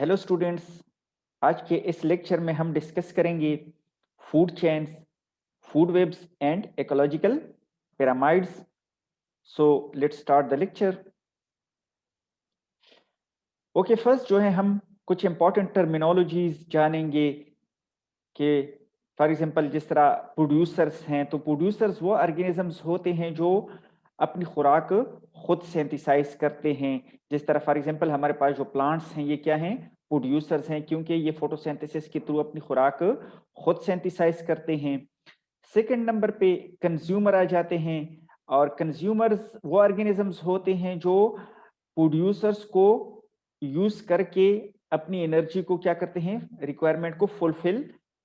Hello students. आज के इस लेक्चर में हम डिस्कस करेंगे food chains, food webs and ecological pyramids. So let's start the lecture. Okay, first जो है हम कुछ इंपॉर्टेंट टर्मिनोलॉजीज जानेंगे कि फॉर एग्जांपल जिस तरह प्रोड्यूसर्स हैं, तो प्रोड्यूसर्स वो ऑर्गेनिजम्स होते हैं जो अपनी खुराक खुद सिंथेसाइज करते हैं। जिस तरह फॉर एग्जांपल हमारे पास जो प्लांट्स हैं ये क्या हैं, प्रोड्यूसर्स हैं, क्योंकि ये फोटोसिंथेसिस के थ्रू अपनी खुराक खुद सिंथेसाइज करते हैं। सेकंड नंबर पे कंज्यूमर आ जाते हैं, और कंज्यूमर्स वो ऑर्गेनिजम्स होते हैं जो प्रोड्यूसर्स को यूज करके अपनी एनर्जी को क्या करते हैं, रिक्वायरमेंट को फुलफिल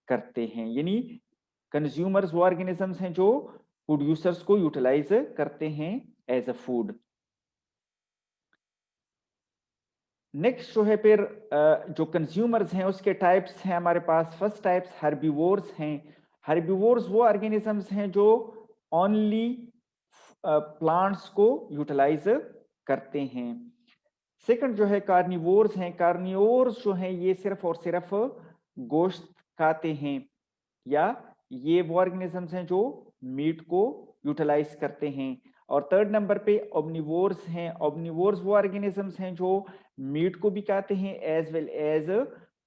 करते हैं। यानी कंज्यूमर्स वो ऑर्गेनिजम्स हैं जो प्रोड्यूसर्स को यूटिलाइज करते हैं एज अ फूड। नेक्स्ट जो है फिर जो कंज्यूमर्स हैं उसके टाइप्स हैं हमारे पास। फर्स्ट टाइप्स हर्बीवोर्स हैं। हर्बीवोर्स वो ऑर्गेनिजम्स हैं जो ओनली प्लांट्स को यूटिलाइज करते हैं। सेकंड जो है कार्निवोर्स हैं। कार्निवोर्स जो हैं ये सिर्फ और सिर्फ गोश्त खाते हैं, या ये वो ऑर्गेनिजम्स हैं जो मीट को यूटिलाइज करते हैं। और थर्ड नंबर पे ओमनिवोर्स हैं। ओमनिवोर्स वो ऑर्गेनिजम्स हैं जो मीट को भी खाते हैं एज वेल एज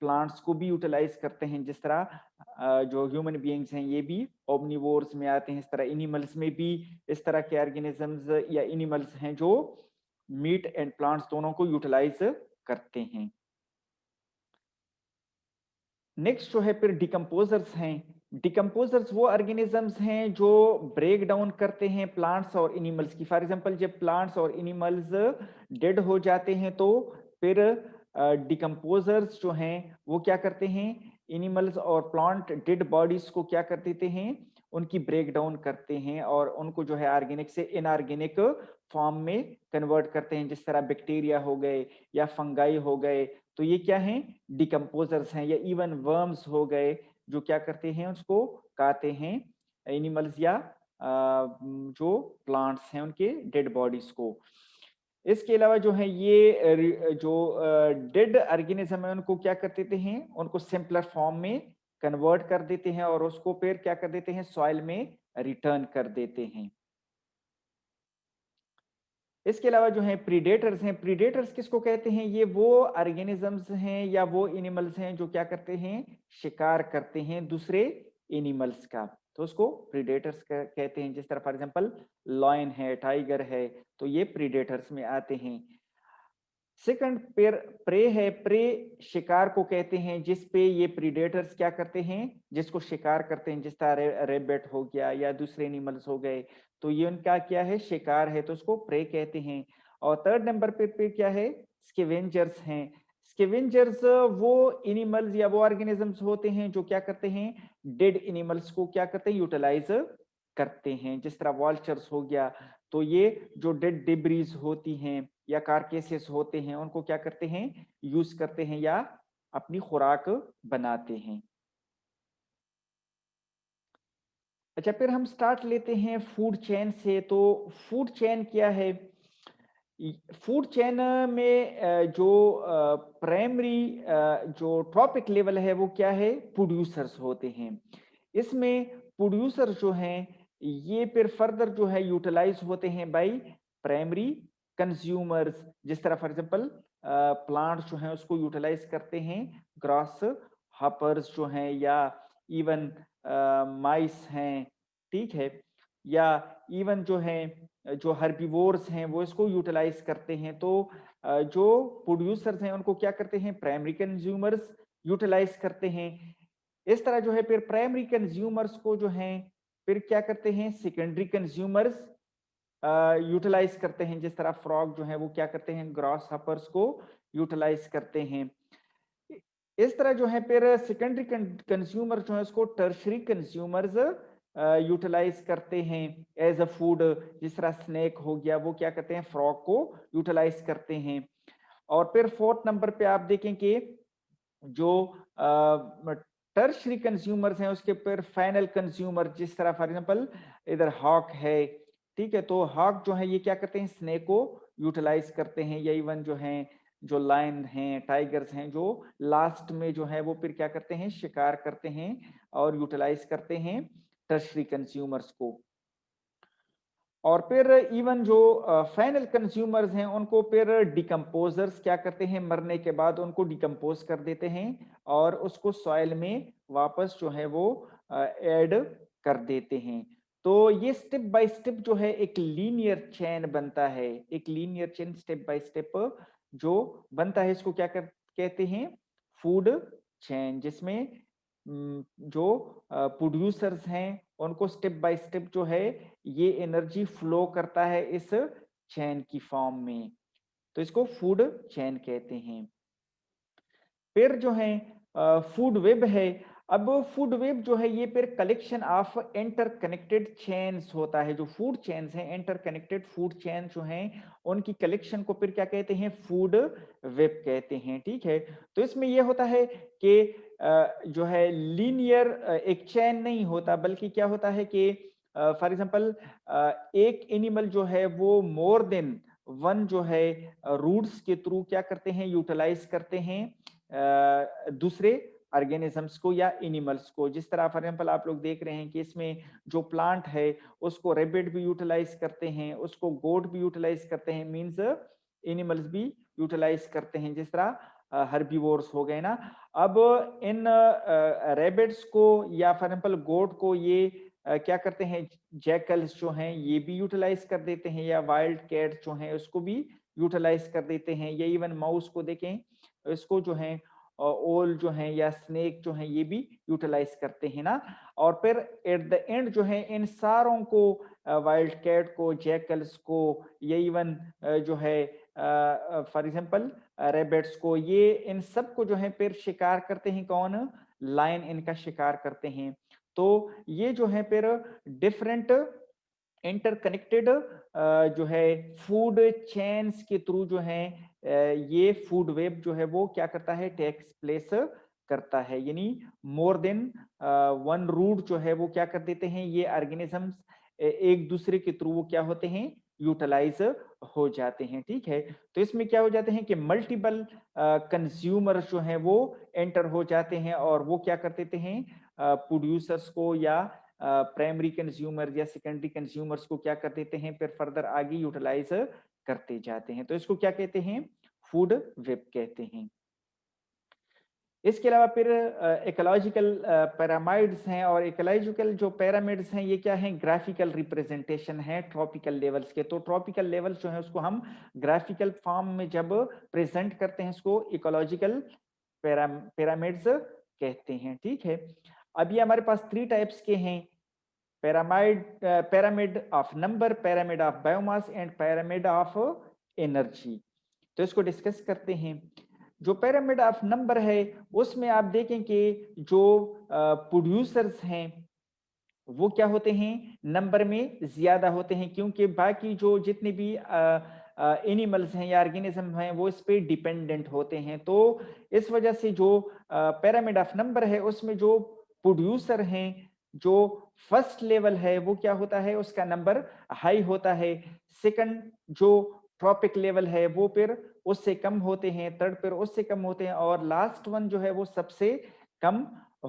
प्लांट्स को भी यूटिलाइज करते हैं। जिस तरह जो ह्यूमन बीइंग्स हैं ये भी ओमनिवोर्स में आते हैं। इस तरह एनिमल्स में भी इस तरह के ऑर्गेनिजम्स या एनिमल्स हैं जो मीट एंड प्लांट्स दोनों को यूटिलाइज करते हैं। नेक्स्ट जो है फिर डिकम्पोजर्स हैं। डिकम्पोजर्स वो ऑर्गेनिजम्स हैं जो ब्रेक डाउन करते हैं प्लांट्स और एनिमल्स की। फॉर एग्जांपल जब प्लांट्स और एनिमल्स डेड हो जाते हैं तो फिर डिकम्पोजर्स जो हैं वो क्या करते हैं, एनिमल्स और प्लांट डेड बॉडीज को क्या कर देते हैं, उनकी ब्रेक डाउन करते हैं और उनको जो है ऑर्गेनिक से इनऑर्गेनिक फॉर्म में कन्वर्ट करते हैं। जिस तरह बैक्टीरिया हो गए या फंगाई हो गए, तो ये क्या हैं, डिकम्पोजर्स हैं। या इवन वर्म्स हो गए जो क्या करते हैं, उसको खाते हैं एनिमल्स या जो प्लांट्स हैं उनके डेड बॉडीज को। इसके अलावा जो है ये जो डेड ऑर्गेनिज्म है उनको क्या कर देते हैं, उनको सिंपलर फॉर्म में कन्वर्ट कर देते हैं और उसको फिर क्या कर देते हैं, सॉइल में रिटर्न कर देते हैं। इसके अलावा जो है प्रीडेटर्स हैं। प्रीडेटर्स किसको कहते हैं, ये वो ऑर्गेनिजम्स हैं या वो एनिमल्स हैं जो क्या करते हैं, शिकार करते हैं दूसरे एनिमल्स का, तो उसको प्रीडेटर्स कहते हैं। जिस तरह फॉर एग्जांपल लॉयन है, टाइगर है, तो ये प्रीडेटर्स में आते हैं। सेकंड पेर प्रे है। प्रे शिकार को कहते हैं जिस पे ये प्रीडेटर्स क्या करते हैं, जिसको शिकार करते हैं। जिस तरह रेबिट हो गया या दूसरे एनिमल्स हो गए, तो ये उनका क्या है, शिकार है, तो उसको प्रे कहते हैं। और थर्ड नंबर पे क्या है, स्केवेंजर्स हैं। स्केवेंजर्स वो एनिमल्स या वो ऑर्गेनिजम्स होते हैं जो क्या करते हैं, डेड एनिमल्स को क्या करते हैं, यूटिलाइज करते हैं। जिस तरह वॉल्चर्स हो गया, तो ये जो डेड डिब्रीज होती हैं या कारकेसेस होते हैं उनको क्या करते हैं, यूज करते हैं या अपनी खुराक बनाते हैं। अच्छा, फिर हम स्टार्ट लेते हैं फूड चेन से। तो फूड चेन क्या है, फूड चेन में जो प्राइमरी जो टॉपिक लेवल है वो क्या है, प्रोड्यूसर्स होते हैं। इसमें प्रोड्यूसर जो हैं ये फिर फर्दर जो है यूटिलाइज होते हैं बाय प्राइमरी कंज्यूमर्स। जिस तरह फॉर एग्जांपल प्लांट्स जो हैं उसको यूटिलाइज करते हैं ग्रास हॉपर्स जो हैं, या इवन माइस हैं, ठीक है, या इवन जो है जो हर्बीवोर्स हैं वो इसको यूटिलाइज करते हैं। तो जो प्रोड्यूसर्स हैं उनको क्या करते हैं, प्राइमरी कंज्यूमर्स यूटिलाइज करते हैं। इस तरह जो है फिर प्राइमरी कंज्यूमर्स को जो है फिर क्या करते हैं, सेकेंडरी कंज्यूमर्स यूटिलाइज करते हैं। जिस तरह फ्रॉग जो है वो क्या करते हैं, ग्रास हॉपर्स को यूटिलाइज करते हैं। इस तरह जो है फिर सेकेंडरी कंज्यूमर जो है उसको टर्शरी कंज्यूमर्स यूटिलाइज करते हैं एज अ फूड। जिस तरह स्नेक हो गया वो क्या करते हैं, फ्रॉग को यूटिलाइज करते हैं। और फिर फोर्थ नंबर पे आप देखें कि जो टर्शरी कंज्यूमर्स हैं उसके फिर फाइनल कंज्यूमर, जिस तरह फॉर एग्जांपल इधर हॉक है, ठीक है, तो हॉक जो है ये क्या करते हैं, स्नेक को यूटिलाइज करते हैं, या इवन जो है जो लायन हैं, टाइगर्स हैं, जो लास्ट में जो है वो फिर क्या करते हैं, शिकार करते हैं और यूटिलाइज़ करते हैं टर्शरी कंज्यूमर्स को। और फिर इवन जो फाइनल कंज्यूमर्स हैं उनको फिर डिकम्पोजर्स क्या करते हैं, मरने के बाद उनको डिकम्पोज कर देते हैं और उसको सॉइल में वापस जो है वो ऐड कर देते हैं। तो ये स्टेप बाय स्टेप जो है एक लीनियर चेन बनता है, एक linear chain step by step जो बनता है, इसको क्या कहते हैं, फूड चेन, जिसमें जो प्रोड्यूसर्स हैं उनको स्टेप बाय स्टेप जो है ये एनर्जी फ्लो करता है इस चैन की फॉर्म में, तो इसको फूड चैन कहते हैं। फिर जो है फूड वेब है। अब फूड वेब जो है ये फिर कलेक्शन ऑफ इंटरकनेक्टेड चेन्स होता है। जो फूड चेन्स हैं, इंटरकनेक्टेड फूड चेन जो हैं, उनकी कलेक्शन को फिर क्या कहते हैं, फूड वेब कहते हैं। ठीक है, तो इसमें ये होता है कि जो है लीनियर एक चैन नहीं होता, बल्कि क्या होता है कि फॉर एग्जांपल एक एनिमल जो है वो मोर देन वन जो है रूट्स के थ्रू क्या करते हैं, यूटिलाइज करते हैं दूसरे ऑर्गेनिजम्स को या एनिमल्स को। जिस तरह फॉर एग्जांपल आप लोग देख रहे हैं कि इसमें जो प्लांट है उसको रेबिट भी यूटिलाइज करते हैं, उसको गोट भी यूटिलाइज करते हैं, मींस एनिमल्स भी यूटिलाइज करते हैं, जिस तरह हर्बीवोर्स हो गए ना। अब इन रेबिट्स को या फॉर एग्जांपल गोट को ये क्या करते हैं, जैकल्स जो हैं ये भी यूटिलाइज कर देते हैं, या वाइल्ड कैट जो हैं उसको भी यूटिलाइज कर देते हैं, या इवन माउस को देखें, इसको जो है ओल जो है या स्नेक जो है ये भी यूटिलाइज करते हैं ना। और फिर एट द एंड जो है इन सारों को, वाइल्ड कैट को, जैकल्स को, या इवन जो है फॉर एग्जांपल रेबिट्स को, ये इन सब को जो है फिर शिकार करते हैं कौन, लायन इनका शिकार करते हैं। तो ये जो है फिर डिफरेंट इंटरकनेक्टेड जो है फूड चेन्स के थ्रू जो है ये फूड वेब जो है वो क्या करता है, टेक्स प्लेस करता है। यानी मोर देन वन रूट जो है वो क्या कर देते हैं, ये ऑर्गेनिजम्स एक दूसरे के थ्रू वो क्या होते हैं, यूटिलाइज हो जाते हैं। ठीक है, तो इसमें क्या हो जाते हैं कि मल्टीपल कंज्यूमर जो है वो एंटर हो जाते हैं, और वो क्या कर देते हैं, प्रोड्यूसर्स को या प्राइमरी कंज्यूमर या सेकेंडरी कंज्यूमर्स को क्या कर देते हैं, फिर फर्दर आगे यूटिलाइज करते जाते हैं। तो इसको क्या कहते हैं, फूड वेब कहते हैं। इसके अलावा फिर इकोलॉजिकल पिरामिड्स हैं, और इकोलॉजिकल जो पिरामिड्स हैं ये क्या हैं, ग्राफिकल रिप्रेजेंटेशन है ट्रॉपिकल लेवल्स के। तो ट्रॉपिकल लेवल्स जो है उसको हम ग्राफिकल फॉर्म में जब प्रेजेंट करते हैं उसको इकोलॉजिकल पिरामिड्स कहते हैं। ठीक है, अब ये हमारे पास 3 टाइप्स के हैं, pyramid pyramid of number, pyramid of biomass and pyramid of energy। तो इसको डिस्कस करते हैं। जो pyramid of number है उसमें आप देखें कि जो प्रोड्यूसर्स हैं वो क्या होते हैं, नंबर में ज्यादा होते हैं, क्योंकि बाकी जो जितने भी एनिमल्स हैं या ऑर्गेनिज्म हैं वो इस पे डिपेंडेंट होते हैं। तो इस वजह से जो पिरामिड ऑफ नंबर है उसमें जो प्रोड्यूसर हैं, जो फर्स्ट लेवल है वो क्या होता है, उसका नंबर हाई होता है। सेकंड जो ट्रॉपिक लेवल है वो फिर उससे कम होते हैं, थर्ड फिर उससे कम होते हैं, और लास्ट वन जो है वो सबसे कम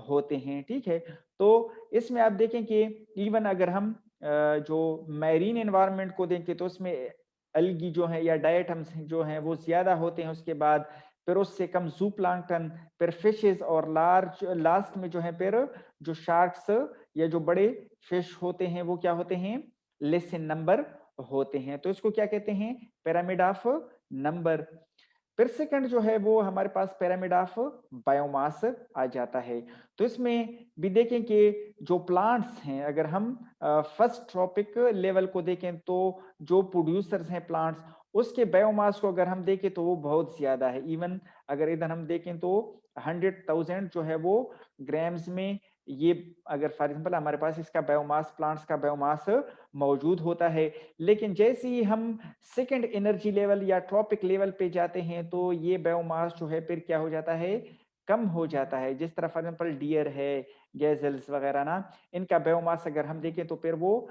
होते हैं। ठीक है, तो इसमें आप देखें कि इवन अगर हम जो मैरीन एनवायरनमेंट को देखें तो उसमें एल्गी जो है या डायटम्स जो हैं वो ज्यादा होते हैं, उसके बाद फिर उससे कम जू प्लांक्टन, फिर फिशेस, और लार्ज लास्ट में जो है फिर जो शार्क्स या जो बड़े फिश होते हैं वो क्या होते हैं, लेस इन नंबर होते हैं। तो इसको क्या कहते हैं, पिरामिड ऑफ नंबर। फिर सेकंड जो है वो हमारे पास पिरामिड ऑफ बायोमास आ जाता है। तो इसमें भी देखें कि जो प्लांट्स हैं, अगर हम फर्स्ट ट्रॉपिक लेवल को देखें तो जो प्रोड्यूसर्स हैं प्लांट्स, उसके बायोमास को अगर हम देखें तो वो बहुत ज्यादा है। इवन अगर इधर हम देखें तो 100,000 जो है वो ग्राम्स में, ये अगर फॉर एग्जांपल हमारे पास इसका बायोमास, प्लांट्स का बायोमास मौजूद होता है। लेकिन जैसे ही हम सेकंड एनर्जी लेवल या ट्रॉपिक लेवल पे जाते हैं तो ये बायोमास जो है फिर क्या हो जाता है, कम हो जाता है। जिस तरह फॉर एग्जांपल डियर है, गैजल्स वगैरह ना, इनका बायोमास अगर हम देखें तो फिर वो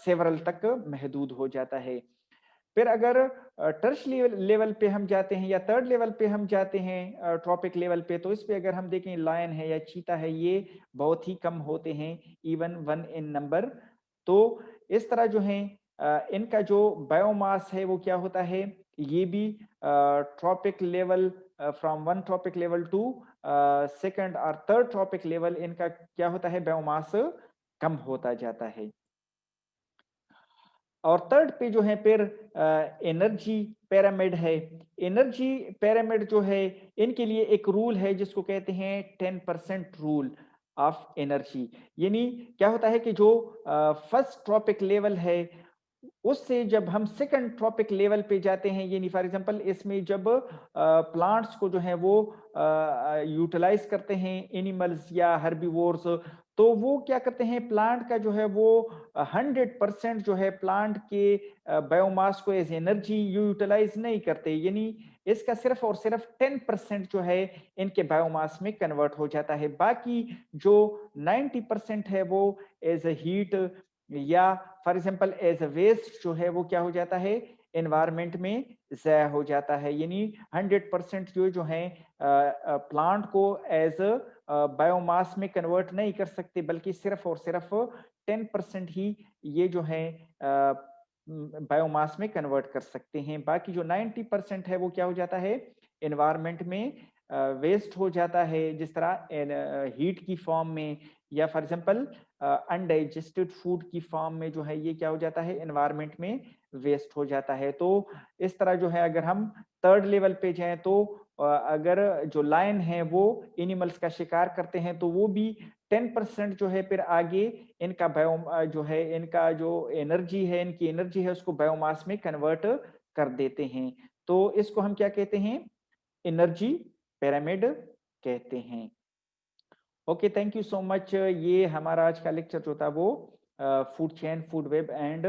सेवरल तक महदूद हो जाता है। फिर अगर टर्श लेवल लेवल पे हम जाते हैं या थर्ड लेवल पे हम जाते हैं ट्रॉपिक लेवल पे, तो इस पे अगर हम देखें लायन है या चीता है, ये बहुत ही कम होते हैं, इवन 1 इन नंबर। तो इस तरह जो है इनका जो बायोमास है वो क्या होता है, ये भी trophic level from one trophic level to second और थर्ड ट्रॉपिक लेवल, इनका क्या होता है, बायोमास कम होता जाता है। और थर्ड पे जो है फिर एनर्जी पिरामिड है। एनर्जी पिरामिड जो है, इनके लिए एक रूल है जिसको कहते हैं 10% रूल ऑफ एनर्जी। यानी क्या होता है कि जो फर्स्ट ट्रॉपिक लेवल है, उससे जब हम सेकंड ट्रॉपिक लेवल पे जाते हैं, यानी फॉर एग्जांपल इसमें जब प्लांट्स को जो है वो यूटिलाइज करते हैं एनिमल्स या हर्बीवोर्स, तो वो क्या करते हैं, प्लांट का जो है वो 100% जो है प्लांट के बायोमास को एज एनर्जी यूटिलाइज नहीं करते, यानी इसका सिर्फ और सिर्फ 10% जो है इनके बायोमास में कन्वर्ट हो जाता है। बाकी जो 90% है वो एज अ हीट या for example as a waste जो है वो क्या हो जाता है, एनवायरनमेंट में ज़ाया हो जाता है। यानी 100% जो है प्लांट को एज बायोमास में कन्वर्ट नहीं कर सकते, बल्कि सिर्फ और सिर्फ 10% ही ये जो है बायोमास में कन्वर्ट कर सकते हैं। बाकी जो 90% है वो क्या हो जाता है, एनवायरनमेंट में वेस्ट हो जाता है, जिस तरह हीट की फॉर्म में या फॉर एग्जांपल अनडाइजेस्टेड फूड की फॉर्म में जो है ये क्या हो जाता है, एनवायरनमेंट में वेस्ट हो जाता है। तो इस तरह जो है अगर हम थर्ड लेवल पे जाएं तो अगर जो लायन है वो एनिमल्स का शिकार करते हैं, तो वो भी 10% जो है फिर आगे इनका जो है इनका जो एनर्जी है, इनकी एनर्जी है उसको बायोमास में कन्वर्ट कर देते हैं। तो इसको हम क्या कहते हैं, एनर्जी पिरामिड कहते हैं। Okay, thank you so much. ये हमारा आज का लेक्चर जो था वो food chain, food web and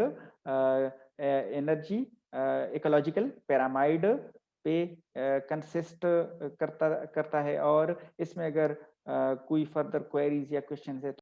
energy ecological pyramid पे कंसिस्ट करता करता है। और इसमें अगर कोई फर्दर क्वेरीज या क्वेश्चन है तो